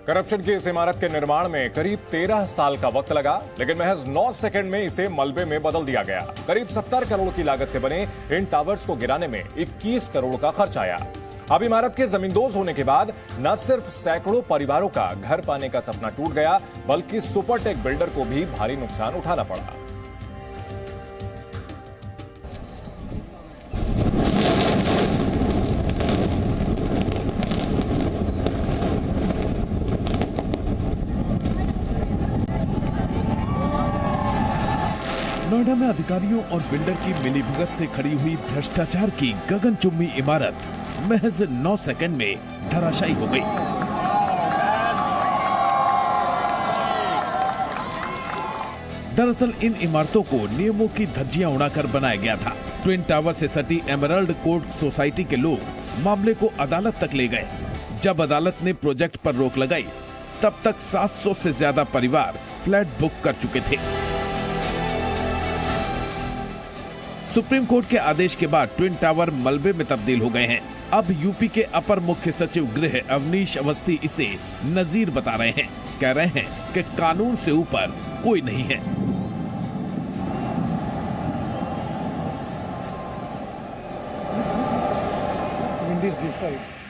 Corruption की इस इमारत के निर्माण में करीब 13 साल का वक्त लगा, लेकिन महज 9 सेकंड में इसे मलबे में बदल दिया गया। करीब 70 करोड़ की लागत से बने इन टावर्स को गिराने में 21 करोड़ का खर्च आया। अब इमारत के जमींदोज होने के बाद न सिर्फ सैकड़ों परिवारों का घर पाने का सपना टूट गया, बल्कि सुपरटेक बिल्डर को भी भारी नुकसान उठाना पड़ा। नोएडा में अधिकारियों और बिल्डर की मिलीभगत से खड़ी हुई भ्रष्टाचार की गगनचुंबी इमारत महज 9 सेकंड में धराशायी हो गई। दरअसल इन इमारतों को नियमों की धज्जियां उड़ाकर बनाया गया था। ट्विन टावर से सटी एमरल्ड कोर्ट सोसाइटी के लोग मामले को अदालत तक ले गए। जब अदालत ने प्रोजेक्ट पर रोक लगाई, तब तक 700 से ज्यादा परिवार फ्लैट बुक कर चुके थे। सुप्रीम कोर्ट के आदेश के बाद ट्विन टावर मलबे में तब्दील हो गए हैं। अब यूपी के अपर मुख्य सचिव गृह अवनीश अवस्थी इसे नजीर बता रहे हैं। कह रहे हैं कि कानून से ऊपर कोई नहीं है।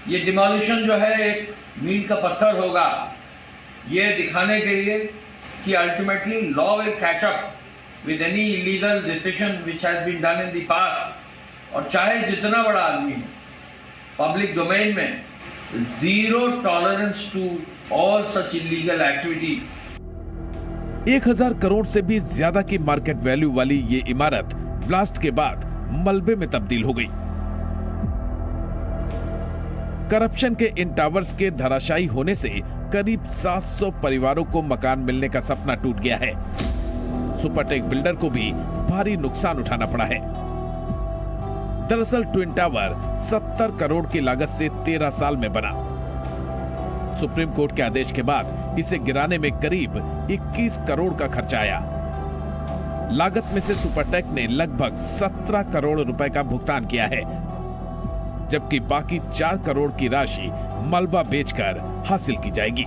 ये डिमोलिशन जो है एक मील का पत्थर होगा, ये दिखाने के लिए कि ultimately law will catch up with any illegal decision which has been done in the past, और चाहे जितना बड़ा आदमी है, पब्लिक डोमेन में zero tolerance to all such illegal activity। 1000 crore से भी ज्यादा की मार्केट वैल्यू वाली ये इमारत ब्लास्ट के बाद मलबे में तब्दील हो गई। करप्शन के इन टावर्स के धराशायी होने से करीब 700 परिवारों को मकान मिलने का सपना टूट गया है। सुपरटेक बिल्डर को भी भारी नुकसान उठाना पड़ा है। दरअसल ट्विन टावर 70 करोड़ की लागत से 13 साल में बना। सुप्रीम कोर्ट के आदेश के बाद इसे गिराने में करीब 21 करोड़ का खर्च आया। लागत में से सुपरटेक ने लगभग 17 करोड़ रुपए का भुगतान किया है, जबकि बाकी 4 करोड़ की राशि मलबा बेचकर हासिल की जाएगी।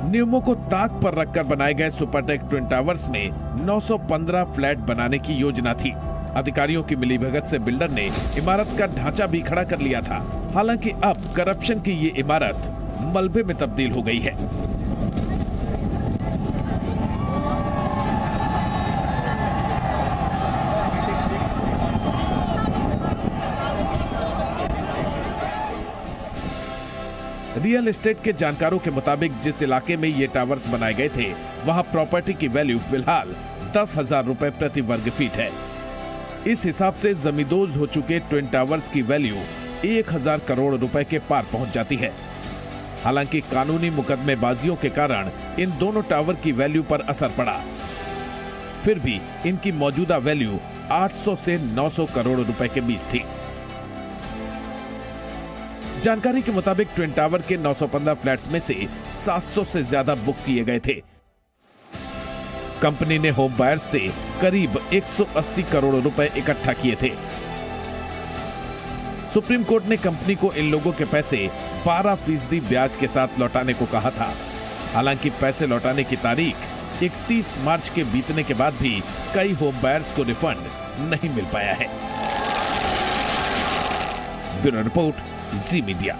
नियमों को ताक पर रखकर बनाए गए सुपरटेक ट्विन टावर्स में 915 फ्लैट बनाने की योजना थी। अधिकारियों की मिलीभगत से बिल्डर ने इमारत का ढांचा भी खड़ा कर लिया था। हालांकि अब करप्शन की ये इमारत मलबे में तब्दील हो गई है। रियल एस्टेट के जानकारों के मुताबिक जिस इलाके में ये टावर्स बनाए गए थे, वहां प्रॉपर्टी की वैल्यू फिलहाल 10,000 रुपए प्रति वर्ग फीट है। इस हिसाब से जमींदोज हो चुके ट्विन टावर्स की वैल्यू 1000 करोड़ रुपए के पार पहुंच जाती है। हालांकि कानूनी मुकदमेबाजियों के कारण इन दोनों टावर की वैल्यू पर असर पड़ा। फिर भी इनकी मौजूदा वैल्यू 800 से 900 करोड़ रुपए के बीच थी। जानकारी के मुताबिक ट्विन टावर के 915 फ्लैट्स में से 700 से ज्यादा बुक किए गए थे। कंपनी ने होम बायर्स से करीब 180 करोड़ रुपए इकट्ठा किए थे। सुप्रीम कोर्ट ने कंपनी को इन लोगों के पैसे 12% ब्याज के साथ लौटाने को कहा था। हालांकि पैसे लौटाने की तारीख 31 मार्च के बीतने के बाद भी कई होम बायर्स को रिफंड नहीं मिल पाया है। ब्यूरो रिपोर्ट, जी मीडिया।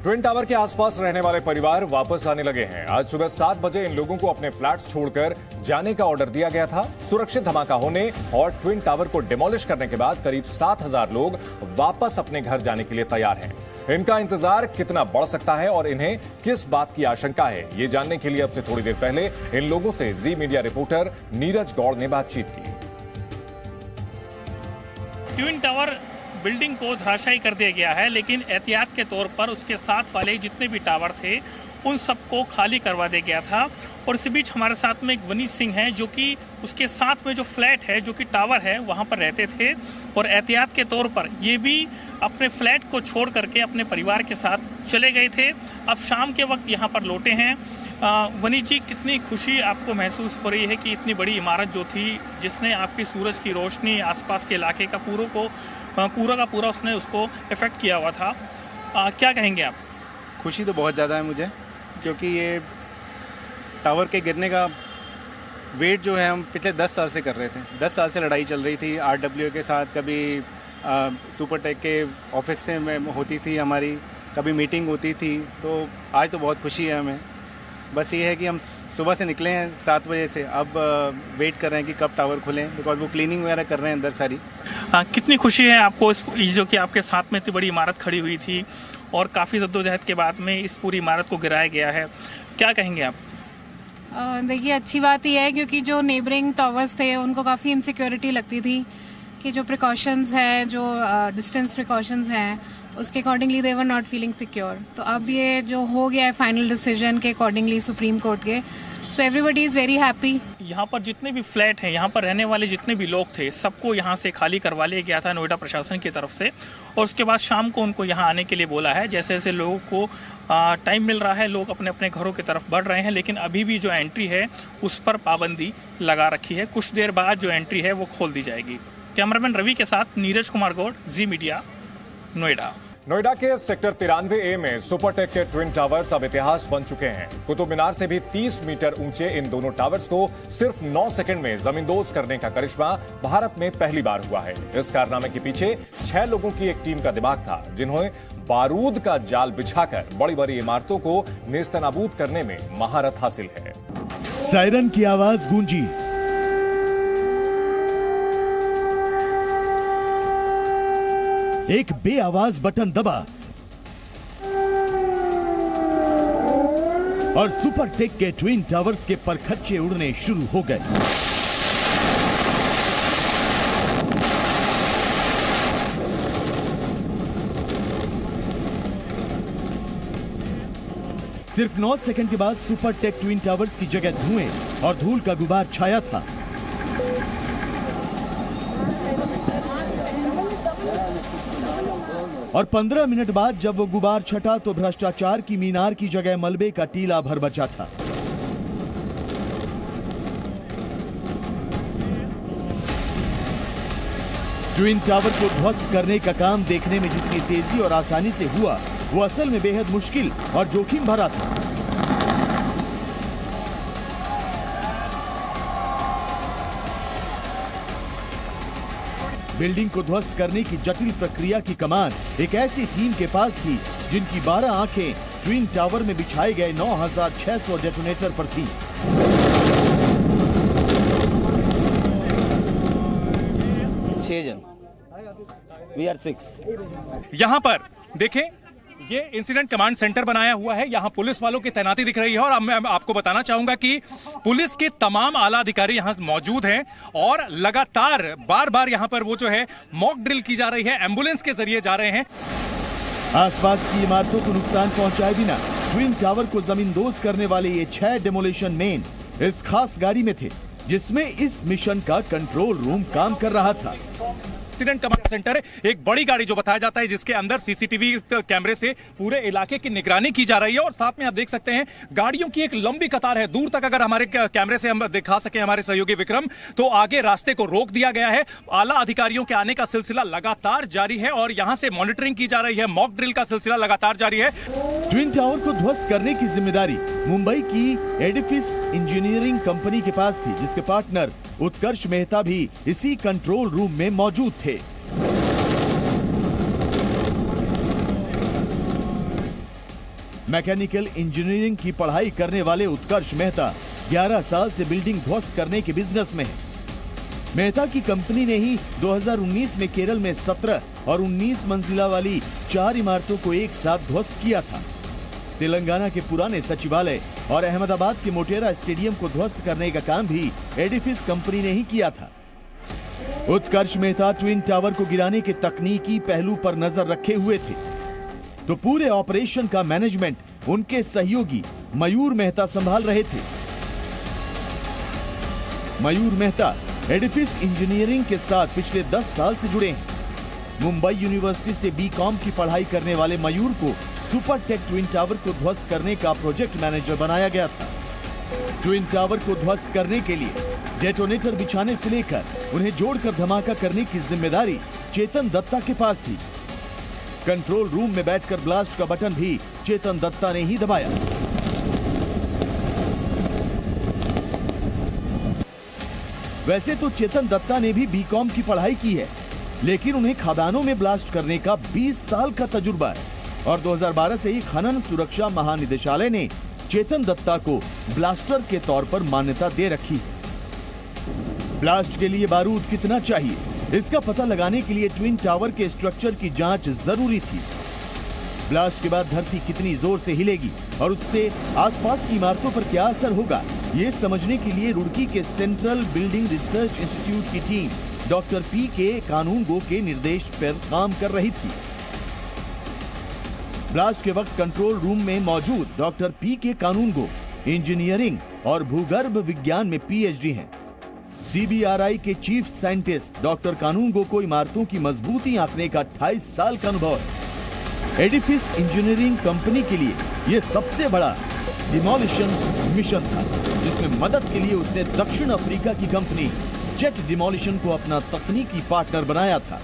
ट्विन टावर के आसपास रहने वाले परिवार वापस आने लगे हैं। आज सुबह 7 बजे इन लोगों को अपने फ्लैट्स छोड़कर जाने का ऑर्डर दिया गया था। सुरक्षित धमाका होने और ट्विन टावर को डिमोलिश करने के बाद करीब 7,000 लोग वापस अपने घर जाने के लिए तैयार हैं। इनका इंतजार कितना बढ़ सकता है और इन्हें किस बात की आशंका है, ये जानने के लिए अब से थोड़ी देर पहले इन लोगों से जी मीडिया रिपोर्टर नीरज गौड़ ने बातचीत की। ट्विन टावर बिल्डिंग को धराशायी कर दिया गया है, लेकिन एहतियात के तौर पर उसके साथ वाले जितने भी टावर थे उन सबको खाली करवा दिया गया था। और इसी बीच हमारे साथ में एक वनीश सिंह हैं, जो कि उसके साथ में जो फ्लैट है, जो कि टावर है, वहाँ पर रहते थे और एहतियात के तौर पर ये भी अपने फ्लैट को छोड़ करके अपने परिवार के साथ चले गए थे। अब शाम के वक्त यहाँ पर लौटे हैं। वनीश जी, कितनी खुशी आपको महसूस हो रही है कि इतनी बड़ी इमारत जो थी, जिसने आपकी सूरज की रोशनी आसपास के इलाके का पूरा का पूरा उसने उसको इफेक्ट किया हुआ था, क्या कहेंगे आप? खुशी तो बहुत ज़्यादा है मुझे, क्योंकि ये टावर के गिरने का वेट जो है हम पिछले 10 साल से कर रहे थे। 10 साल से लड़ाई चल रही थी RWA के साथ, कभी सुपरटेक के ऑफिस से में होती थी हमारी, कभी मीटिंग होती थी। तो आज तो बहुत खुशी है हमें। बस ये है कि हम सुबह से निकले हैं 7 बजे से, अब वेट कर रहे हैं कि कब टावर खुलें, बिकॉज वो क्लीनिंग वगैरह कर रहे हैं अंदर सारी। कितनी खुशी है आपको जो कि आपके साथ में इतनी बड़ी इमारत खड़ी हुई थी और काफ़ी जद्दोजहद के बाद में इस पूरी इमारत को गिराया गया है, क्या कहेंगे आप? देखिए, अच्छी बात यह है क्योंकि जो नेबरिंग टावर्स थे उनको काफ़ी इनसिक्योरिटी लगती थी कि जो प्रिकॉशंस हैं, जो डिस्टेंस प्रिकॉशंस हैं, उसके accordingly they were not feeling secure. तो अब ये जो हो गया है फाइनल डिसीजन के अकॉर्डिंगली सुप्रीम कोर्ट के, so everybody is very happy. यहाँ पर जितने भी फ्लैट हैं, यहाँ पर रहने वाले जितने भी लोग थे, सबको यहाँ से खाली करवा लिया गया था नोएडा प्रशासन की तरफ से, और उसके बाद शाम को उनको यहाँ आने के लिए बोला है। जैसे जैसे लोगों को टाइम मिल रहा है, लोग अपने अपने घरों की तरफ बढ़ रहे हैं, लेकिन अभी भी जो एंट्री है उस पर पाबंदी लगा रखी है। कुछ देर बाद जो एंट्री है वो खोल दी जाएगी। कैमरामैन रवि के साथ नीरज कुमार गौड़, जी मीडिया, नोएडा। नोएडा के सेक्टर 93A में सुपरटेक के ट्विन टावर्स अब इतिहास बन चुके हैं। कुतुब मीनार से भी 30 मीटर ऊंचे इन दोनों टावर्स को सिर्फ 9 सेकंड में जमींदोज करने का करिश्मा भारत में पहली बार हुआ है। इस कारनामे के पीछे 6 लोगों की एक टीम का दिमाग था, जिन्होंने बारूद का जाल बिछाकर बड़ी बड़ी इमारतों को नेस्तनाबूद करने में महारत हासिल है। सायरन की आवाज गूंजी, एक बेआवाज बटन दबा और सुपरटेक के ट्विन टावर्स के परखच्चे उड़ने शुरू हो गए। सिर्फ 9 सेकंड के बाद सुपरटेक ट्विन टावर्स की जगह धुएं और धूल का गुबार छाया था। और 15 मिनट बाद जब वो गुबार छटा तो भ्रष्टाचार की मीनार की जगह मलबे का टीला भर बचा था। ट्विन टावर को ध्वस्त करने का काम देखने में जितनी तेजी और आसानी से हुआ, वो असल में बेहद मुश्किल और जोखिम भरा था। बिल्डिंग को ध्वस्त करने की जटिल प्रक्रिया की कमान एक ऐसी टीम के पास थी जिनकी 12 आंखें ट्विन टावर में बिछाए गए 9600 डेटोनेटर पर थी। We are 6। यहाँ पर देखें, ये इंसिडेंट कमांड सेंटर बनाया हुआ है। यहाँ पुलिस वालों की तैनाती दिख रही है और अब मैं आपको बताना चाहूंगा कि पुलिस के तमाम आला अधिकारी यहाँ मौजूद हैं और लगातार बार बार यहाँ पर वो जो है मॉक ड्रिल की जा रही है, एम्बुलेंस के जरिए जा रहे हैं। आसपास की इमारतों को नुकसान पहुंचाए बिना ट्विन टावर को जमींदोज करने वाले ये 6 डेमोलिशन मैन इस खास गाड़ी में थे, जिसमें इस मिशन का कंट्रोल रूम काम कर रहा था। इंसिडेंट कमांड सेंटर एक बड़ी गाड़ी जो बताया जाता है, जिसके अंदर सीसीटीवी कैमरे से पूरे इलाके की निगरानी की जा रही है और साथ में आप देख सकते हैं गाड़ियों की एक लंबी कतार है। दूर तक अगर हमारे कैमरे से हम दिखा सके हमारे सहयोगी विक्रम, तो आगे रास्ते को रोक दिया गया है। आला अधिकारियों के आने का सिलसिला लगातार जारी है और यहां से मॉनिटरिंग की जा रही है। मॉक ड्रिल का सिलसिला लगातार जारी है। ट्विन टावर को ध्वस्त करने की जिम्मेदारी मुंबई की एडिफिस इंजीनियरिंग कंपनी के पास थी, जिसके पार्टनर उत्कर्ष मेहता भी इसी कंट्रोल रूम में मौजूद थे। मैकेनिकल इंजीनियरिंग की पढ़ाई करने वाले उत्कर्ष मेहता 11 साल से बिल्डिंग ध्वस्त करने के बिजनेस में है। मेहता की कंपनी ने ही 2019 में केरल में 17 और 19 मंजिला वाली 4 इमारतों को एक साथ ध्वस्त किया था। तेलंगाना के पुराने सचिवालय और अहमदाबाद के मोटेरा स्टेडियम को ध्वस्त करने का काम भी एडिफिस कंपनी ने ही किया था। उत्कर्ष मेहता ट्विन टावर को गिराने के तकनीकी पहलू पर नजर रखे हुए थे, तो पूरे ऑपरेशन का मैनेजमेंट उनके सहयोगी मयूर मेहता संभाल रहे थे। मयूर मेहता एडिफिस इंजीनियरिंग के साथ पिछले 10 साल से जुड़े हैं। मुंबई यूनिवर्सिटी से बीकॉम की पढ़ाई करने वाले मयूर को सुपरटेक ट्विन टावर को ध्वस्त करने का प्रोजेक्ट मैनेजर बनाया गया था। ट्विन टावर को ध्वस्त करने के लिए डेटोनेटर बिछाने से लेकर उन्हें जोड़कर धमाका करने की जिम्मेदारी चेतन दत्ता के पास थी। कंट्रोल रूम में बैठकर ब्लास्ट का बटन भी चेतन दत्ता ने ही दबाया। वैसे तो चेतन दत्ता ने भी बीकॉम की पढ़ाई की है, लेकिन उन्हें खदानों में ब्लास्ट करने का 20 साल का तजुर्बा है और 2012 से ही खनन सुरक्षा महानिदेशालय ने चेतन दत्ता को ब्लास्टर के तौर पर मान्यता दे रखी है। ब्लास्ट के लिए बारूद कितना चाहिए, इसका पता लगाने के लिए ट्विन टावर के स्ट्रक्चर की जांच जरूरी थी। ब्लास्ट के बाद धरती कितनी जोर से हिलेगी और उससे आसपास की इमारतों पर क्या असर होगा, ये समझने के लिए रुड़की के सेंट्रल बिल्डिंग रिसर्च इंस्टीट्यूट की टीम डॉक्टर पी.के. कानूनगो के निर्देश पर काम कर रही थी। ब्लास्ट के वक्त कंट्रोल रूम में मौजूद डॉक्टर पी.के. कानूनगो इंजीनियरिंग और भूगर्भ विज्ञान में पीएचडी हैं। सीबीआरआई के चीफ साइंटिस्ट डॉक्टर कानूनगो को इमारतों की मजबूती आंकने का 28 साल का अनुभव है। एडिफिस इंजीनियरिंग कंपनी के लिए यह सबसे बड़ा डिमोलिशन मिशन था, जिसमें मदद के लिए उसने दक्षिण अफ्रीका की कंपनी जेट डिमोलिशन को अपना तकनीकी पार्टनर बनाया था।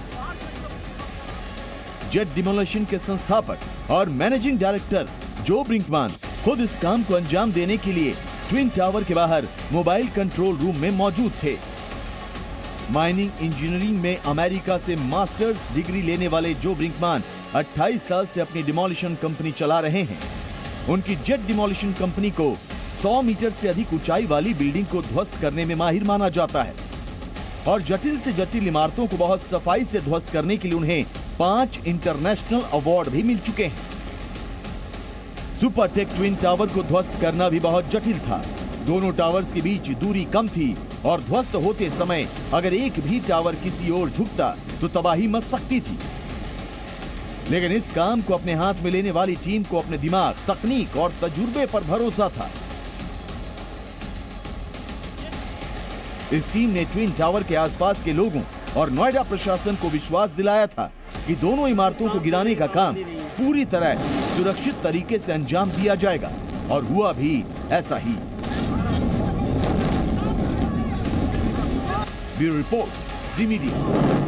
जेट डिमोलिशन के संस्थापक और मैनेजिंग डायरेक्टर जो ब्रिंकमान खुद इस काम को अंजाम देने के लिए ट्विन टावर के बाहर मोबाइल कंट्रोल रूम में मौजूद थे। माइनिंग इंजीनियरिंग में अमेरिका से मास्टर्स डिग्री लेने वाले जो ब्रिंकमान 28 साल से अपनी डिमोलिशन कंपनी चला रहे हैं। उनकी जेट डिमोलिशन कंपनी को 100 मीटर से अधिक ऊंचाई वाली बिल्डिंग को ध्वस्त करने में माहिर माना जाता है और जटिल से जटिल इमारतों को बहुत सफाई से ध्वस्त करने के लिए उन्हें 5 इंटरनेशनल अवार्ड भी मिल चुके हैं। सुपरटेक ट्विन टावर को ध्वस्त करना भी बहुत जटिल था। दोनों टावर्स के बीच दूरी कम थी और ध्वस्त होते समय अगर एक भी टावर किसी ओर झुकता तो तबाही मच सकती थी। लेकिन इस काम को अपने हाथ में लेने वाली टीम को अपने दिमाग, तकनीक और तजुर्बे पर भरोसा था। इस टीम ने ट्विन टावर के आसपास के लोगों और नोएडा प्रशासन को विश्वास दिलाया था कि दोनों इमारतों को गिराने का काम पूरी तरह सुरक्षित तरीके से अंजाम दिया जाएगा और हुआ भी ऐसा ही। ब्यूरो रिपोर्ट, जी मीडिया।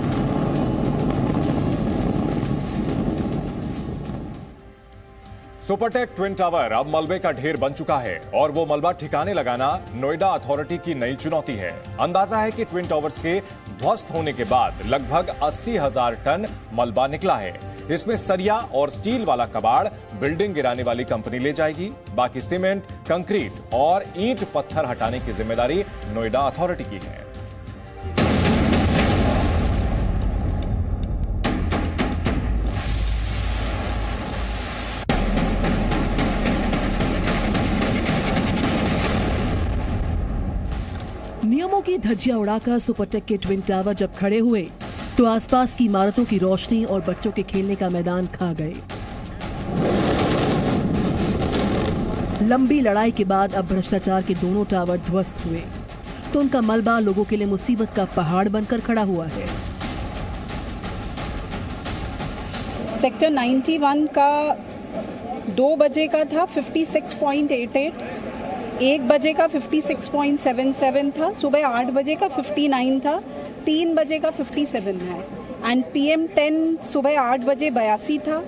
सुपरटेक ट्विन टावर अब मलबे का ढेर बन चुका है और वो मलबा ठिकाने लगाना नोएडा अथॉरिटी की नई चुनौती है। अंदाजा है कि ट्विन टावर्स के ध्वस्त होने के बाद लगभग 80,000 टन मलबा निकला है। इसमें सरिया और स्टील वाला कबाड़ बिल्डिंग गिराने वाली कंपनी ले जाएगी। बाकी सीमेंट, कंक्रीट और ईंट पत्थर हटाने की जिम्मेदारी नोएडा अथॉरिटी की है। नियमों की धज्जियां उड़ाकर सुपरटेक के ट्विन टावर जब खड़े हुए तो आसपास की इमारतों की रोशनी और बच्चों के खेलने का मैदान खा गए। लंबी लड़ाई के बाद अब भ्रष्टाचार के दोनों टावर ध्वस्त हुए तो उनका मलबा लोगों के लिए मुसीबत का पहाड़ बनकर खड़ा हुआ है। सेक्टर 91 का 2 बजे का था 56.88, 1 बजे का 56.77 था, सुबह 8 बजे का 59 था, 3 बजे का 57 है एंड PM 10 सुबह 8 बजे 82 था।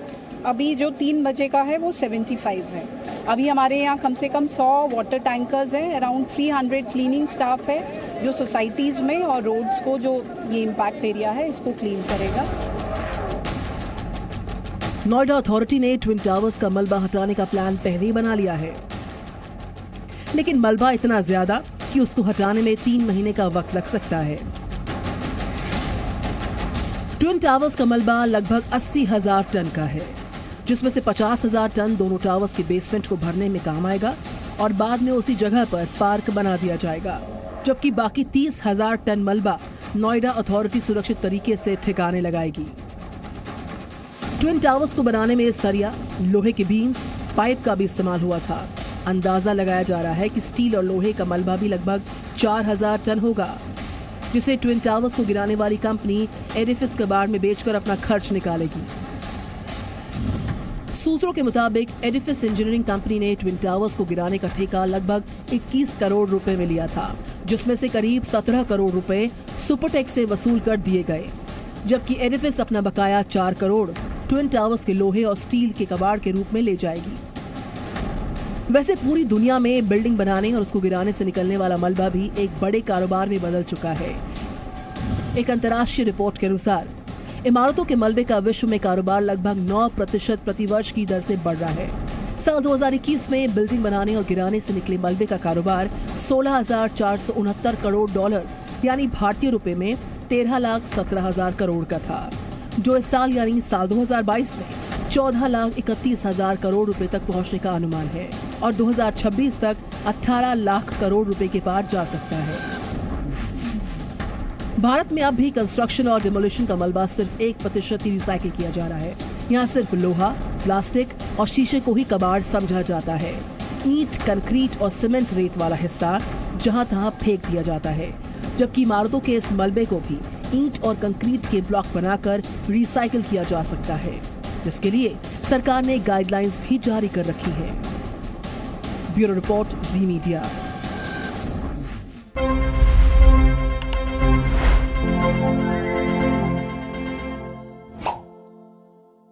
अभी जो 3 बजे का है वो 75 है। अभी हमारे यहाँ कम से कम 100 वाटर टैंकर्स हैं, अराउंड 300 क्लीनिंग स्टाफ है जो सोसाइटीज़ में और रोड्स को जो ये इम्पैक्ट एरिया है इसको क्लीन करेगा। नोएडा अथॉरिटी ने ट्विन टावर्स का मलबा हटाने का प्लान पहले ही बना लिया है, लेकिन मलबा इतना ज्यादा कि उसको हटाने में 3 महीने का वक्त लग सकता है। ट्विन टावर्स का मलबा लगभग 80,000 टन का है, जिसमें से 50,000 टन दोनों टावर्स के बेसमेंट को भरने में काम आएगा और बाद में उसी जगह पर पार्क बना दिया जाएगा, जबकि बाकी 30,000 टन मलबा नोएडा अथॉरिटी सुरक्षित तरीके से ठिकाने लगाएगी। ट्विन टावर्स को बनाने में सरिया, लोहे के बीम्स, पाइप का भी इस्तेमाल हुआ था। अंदाजा लगाया जा रहा है कि स्टील और लोहे का मलबा भी लगभग 4,000 टन होगा, जिसे ट्विन टावर्स को गिराने वाली कंपनी एडिफिस कबाड़ में बेचकर अपना खर्च निकालेगी। सूत्रों के मुताबिक एडिफिस इंजीनियरिंग कंपनी ने ट्विन टावर्स को गिराने का ठेका लगभग 21 करोड़ रुपए में लिया था, जिसमें से करीब 17 करोड़ रुपए सुपरटेक से वसूल कर दिए गए, जबकि एडिफिस अपना बकाया 4 करोड़ ट्विन टावर्स के लोहे और स्टील के कबाड़ के रूप में ले जाएगी। वैसे पूरी दुनिया में बिल्डिंग बनाने और उसको गिराने से निकलने वाला मलबा भी एक बड़े कारोबार में बदल चुका है। एक अंतर्राष्ट्रीय रिपोर्ट के अनुसार इमारतों के मलबे का विश्व में कारोबार लगभग 9% प्रतिवर्ष की दर से बढ़ रहा है। साल 2021 में बिल्डिंग बनाने और गिराने से निकले मलबे का कारोबार 16,469 करोड़ डॉलर यानी भारतीय रुपए में 13,17,000 करोड़ का था, जो इस साल यानी साल 2022 में 14,31,000 करोड़ रुपए तक पहुंचने का अनुमान है और 2026 तक 18 लाख करोड़ रुपए के पार जा सकता है। भारत में अब भी कंस्ट्रक्शन और डिमोलिशन का मलबा सिर्फ 1% ही रिसाइकिल किया जा रहा है। यहाँ सिर्फ लोहा, प्लास्टिक और शीशे को ही कबाड़ समझा जाता है। ईंट, कंक्रीट और सीमेंट रेत वाला हिस्सा जहाँ तहाँ फेंक दिया जाता है, जबकि इमारतों के इस मलबे को भी ईंट और कंक्रीट के ब्लॉक बनाकर रिसाइकिल किया जा सकता है, जिसके लिए सरकार ने गाइडलाइंस भी जारी कर रखी है। ब्यूरो रिपोर्ट, जी मीडिया।